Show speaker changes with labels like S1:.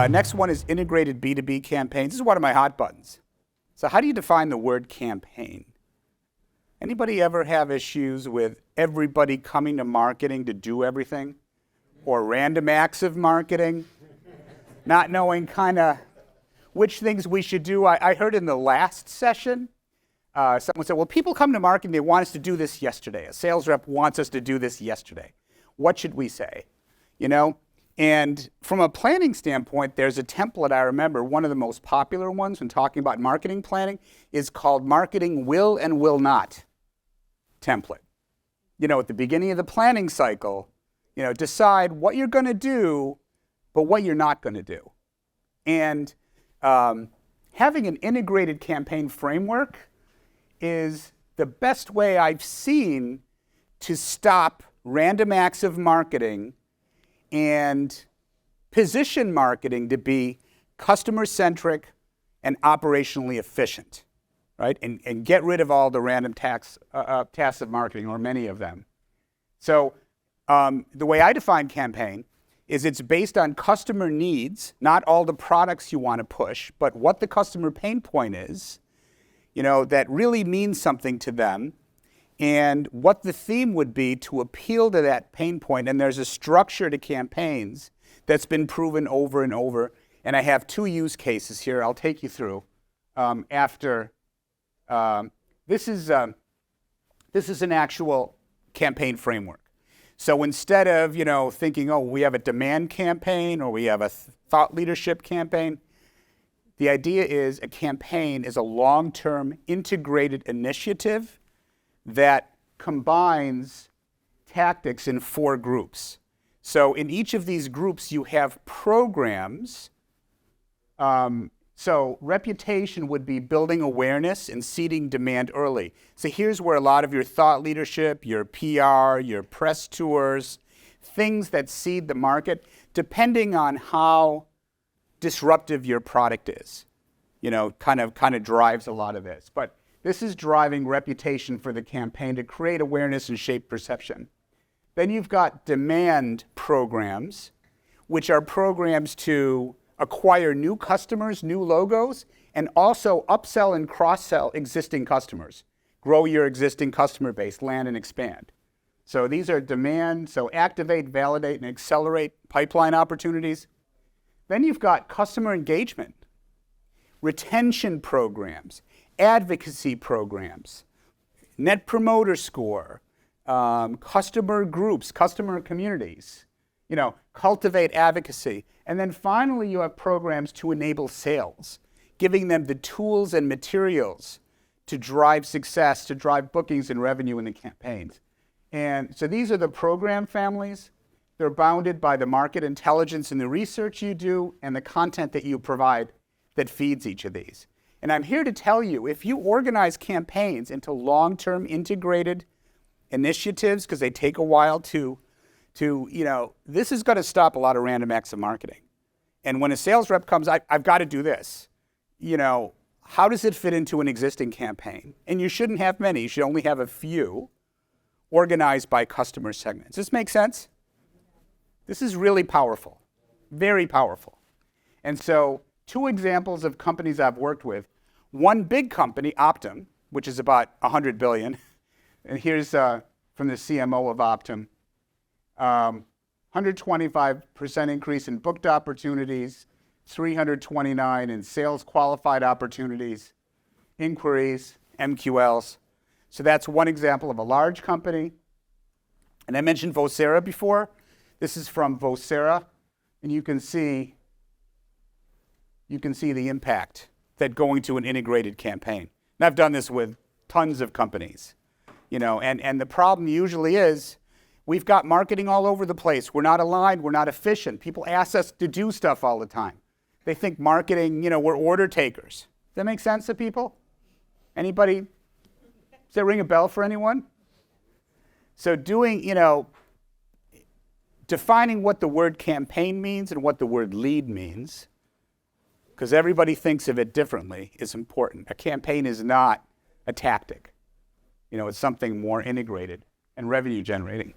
S1: Next one is integrated B2B campaigns. This is one of my hot buttons. So how do you define the word campaign? Anybody ever have issues with everybody coming to marketing to do everything? Or random acts of marketing? Not knowing kind of which things we should do. I heard in the last session, someone said, well, people come to marketing, they want us to do this yesterday. A sales rep wants us to do this yesterday. What should we say? You know? And from a planning standpoint, there's a template I remember, one of the most popular ones when talking about marketing planning is called Marketing Will and Will Not template. You know, at the beginning of the planning cycle, you know, decide what you're going to do, but what you're not going to do. And having an integrated campaign framework is the best way I've seen to stop random acts of marketing and position marketing to be customer-centric and operationally efficient, right? And get rid of all the random tasks of marketing, or many of them. So the way I define campaign is it's based on customer needs, not all the products you want to push, but what the customer pain point is, you know, that really means something to them, and what the theme would be to appeal to that pain point. And there's a structure to campaigns that's been proven over and over. And I have two use cases here I'll take you through after. This is an actual campaign framework. So instead of, you know, thinking, oh, we have a demand campaign or we have a thought leadership campaign, the idea is a campaign is a long-term integrated initiative that combines tactics in 4 groups. So in each of these groups, you have programs. So reputation would be building awareness and seeding demand early. So here's where a lot of your thought leadership, your PR, your press tours, things that seed the market, depending on how disruptive your product is, you know, kind of drives a lot of this. But this is driving reputation for the campaign to create awareness and shape perception. Then you've got demand programs, which are programs to acquire new customers, new logos, and also upsell and cross-sell existing customers. Grow your existing customer base, land and expand. So these are demand, so activate, validate, and accelerate pipeline opportunities. Then you've got customer engagement, retention programs, advocacy programs, net promoter score, customer groups, customer communities, you know, cultivate advocacy. And then finally, you have programs to enable sales, giving them the tools and materials to drive success, to drive bookings and revenue in the campaigns. And so these are the program families. They're bounded by the market intelligence and the research you do and the content that you provide that feeds each of these. And I'm here to tell you, if you organize campaigns into long-term integrated initiatives, because they take a while to, you know, this is going to stop a lot of random acts of marketing. And when a sales rep comes, I've got to do this. You know, how does it fit into an existing campaign? And you shouldn't have many. You should only have a few organized by customer segments. Does this make sense? This is really powerful, very powerful. And so 2 examples of companies I've worked with. One big company, Optum, which is about 100 billion. And here's from the CMO of Optum. 125% increase in booked opportunities, 329 in sales qualified opportunities, inquiries, MQLs. So that's one example of a large company. And I mentioned Vocera before. This is from Vocera, and you can see the impact that going to an integrated campaign. And I've done this with tons of companies, you know, and the problem usually is we've got marketing all over the place. We're not aligned, we're not efficient. People ask us to do stuff all the time. They think marketing, you know, we're order takers. Does that make sense to people? Anybody? Does that ring a bell for anyone? So doing, you know, defining what the word campaign means and what the word lead means, because everybody thinks of it differently, is important. A campaign is not a tactic. You know, it's something more integrated and revenue generating.